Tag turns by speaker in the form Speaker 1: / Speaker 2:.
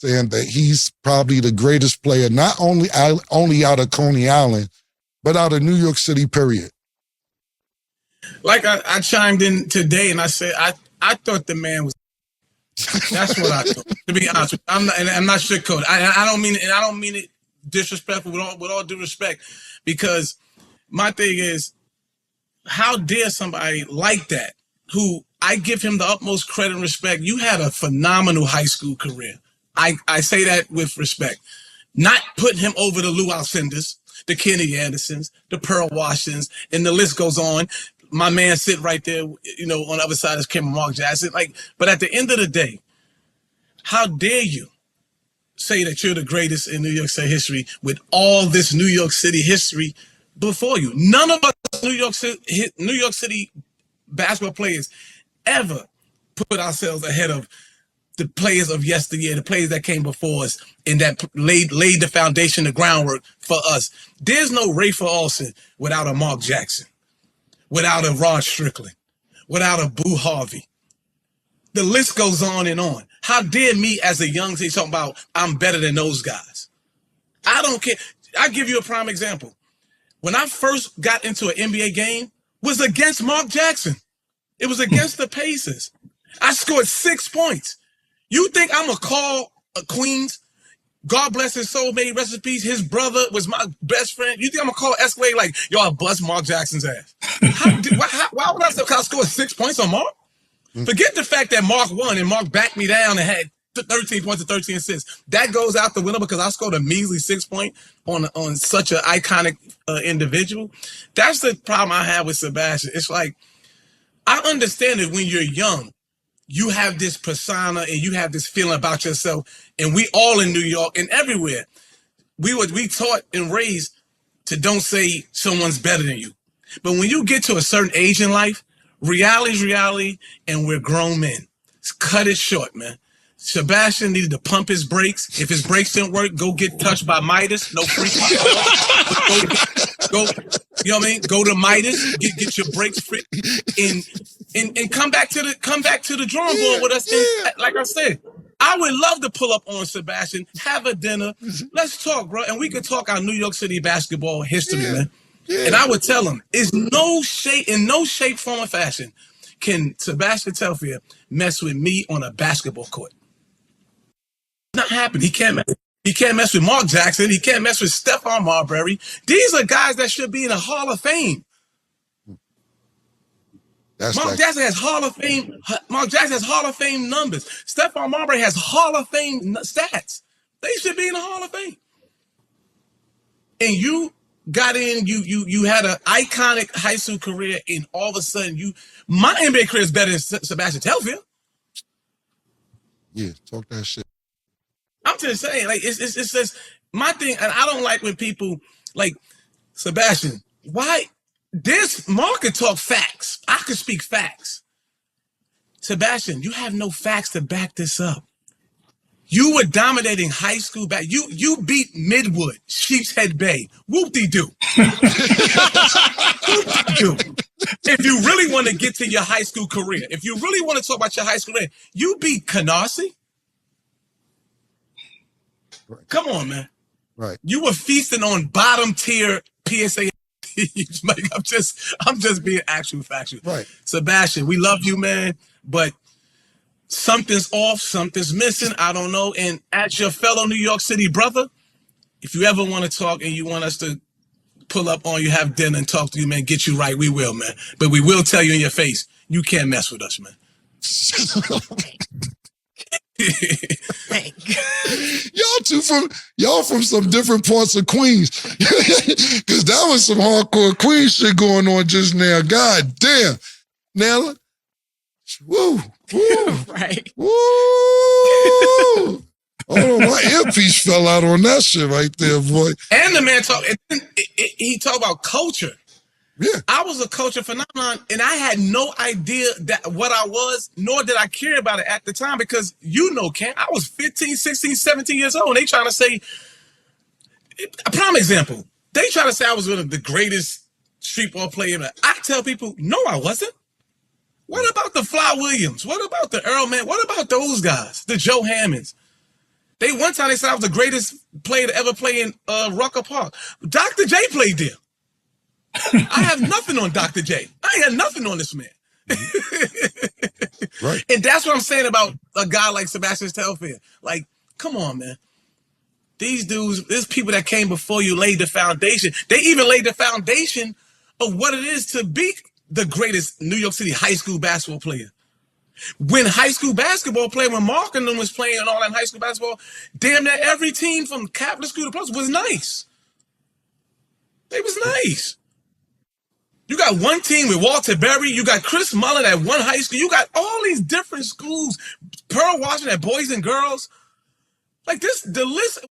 Speaker 1: understand that he's probably the greatest player, not only out of Coney Island, but out of New York City, period.
Speaker 2: Like I chimed in today and I said, I thought the man was. That's what I thought. To be honest with you, I'm not sugarcoating. I don't mean it, and I don't mean it disrespectful with all due respect, because my thing is, how dare somebody like that, who I give him the utmost credit and respect. You had a phenomenal high school career. I say that with respect. Not putting him over the Lou Alcindors, the Kenny Andersons, the Pearl Washingtons, and the list goes on. My man sit right there, on the other side is Kim and Mark Jackson. But at the end of the day, how dare you say that you're the greatest in New York City history with all this New York City history before you? None of us New York City basketball players ever put ourselves ahead of the players of yesteryear, the players that came before us, and that laid the foundation, the groundwork for us. There's no Rafer Alston without a Mark Jackson, without a Rod Strickland, without a Boo Harvey. The list goes on and on. How dare me as a young kid talking about I'm better than those guys? I don't care. I'll give you a prime example. When I first got into an NBA game, was against Mark Jackson. It was against the Pacers. I scored 6 points. You think I'm going to call Queens, God bless his soul, may he rest in peace, his brother was my best friend? You think I'm going to call Escalade like, yo, I bust Mark Jackson's ass? Why would I say, because I scored 6 points on Mark? Forget the fact that Mark won and Mark backed me down and had 13 points and 13 assists. That goes out the window because I scored a measly 6 point on such an iconic individual. That's the problem I have with Sebastian. It's like, I understand that when you're young, you have this persona and you have this feeling about yourself. And we all in New York and everywhere, we taught and raised to don't say someone's better than you. But when you get to a certain age in life, reality's reality, and we're grown men. Cut it short, man. Sebastian needed to pump his brakes. If his brakes didn't work, go get touched by Midas. No free go, you know what I mean? Go to Midas, get your brakes free, and come back to the drawing board with us. And, like I said, I would love to pull up on Sebastian, have a dinner, let's talk, bro, and we could talk our New York City basketball history, man. Yeah. And I would tell him, in no shape, form, or fashion can Sebastian Telfair mess with me on a basketball court. Not happening. He can't mess with Mark Jackson. He can't mess with Stephon Marbury. These are guys that should be in the Hall of Fame. Mark Jackson has Hall of Fame. Mark Jackson has Hall of Fame numbers. Stephon Marbury has Hall of Fame stats. They should be in the Hall of Fame. And you got in, you had an iconic high school career, and all of a sudden my NBA career is better than Sebastian Telfair.
Speaker 1: Yeah, talk that shit.
Speaker 2: I'm just saying, like, it's just my thing, and I don't like when people like Sebastian. Why? Mark could talk facts. I could speak facts. Sebastian, you have no facts to back this up. You were dominating high school back. You beat Midwood, Sheepshead Bay. Whoop-de-doo. Whoop-de-doo. If you really want to get to your high school career, if you really want to talk about your high school career, you beat Canarsie. Right. Come on, man.
Speaker 1: Right.
Speaker 2: You were feasting on bottom tier PSA. I'm just being actual factual.
Speaker 1: Right.
Speaker 2: Sebastian, we love you, man, but something's off, something's missing. I don't know. And as your fellow New York City brother, if you ever want to talk and you want us to pull up on you, have dinner and talk to you, man, get you right, we will, man. But we will tell you in your face, you can't mess with us, man.
Speaker 1: y'all from some different parts of Queens, because that was some hardcore Queens shit going on just now. God damn, Nella, woo,
Speaker 2: right,
Speaker 1: woo. Oh, my earpiece fell out on that shit right there, boy.
Speaker 2: And the man he talked about culture.
Speaker 1: Yeah.
Speaker 2: I was a culture phenomenon, and I had no idea that what I was, nor did I care about it at the time, because Ken, I was 15, 16, 17 years old, and they trying to say, a prime example, they try to say I was one of the greatest street ball player. I tell people, no, I wasn't. What about the Fly Williams? What about the Earl Man? What about those guys? The Joe Hammonds? They one time they said I was the greatest player to ever play in Rucker Park. Dr. J played there. I have nothing on Dr. J. I ain't got nothing on this man.
Speaker 1: Right.
Speaker 2: And that's what I'm saying about a guy like Sebastian Telfair. Like, come on, man. These dudes, there's people that came before you laid the foundation. They even laid the foundation of what it is to be the greatest New York City high school basketball player. When high school basketball played, when Mark and them was playing and all that high school basketball, damn near every team from Catholic school to plus was nice. They was nice. You got one team with Walter Berry. You got Chris Mullin at one high school. You got all these different schools. Pearl Washington at Boys and Girls. Like this, the list.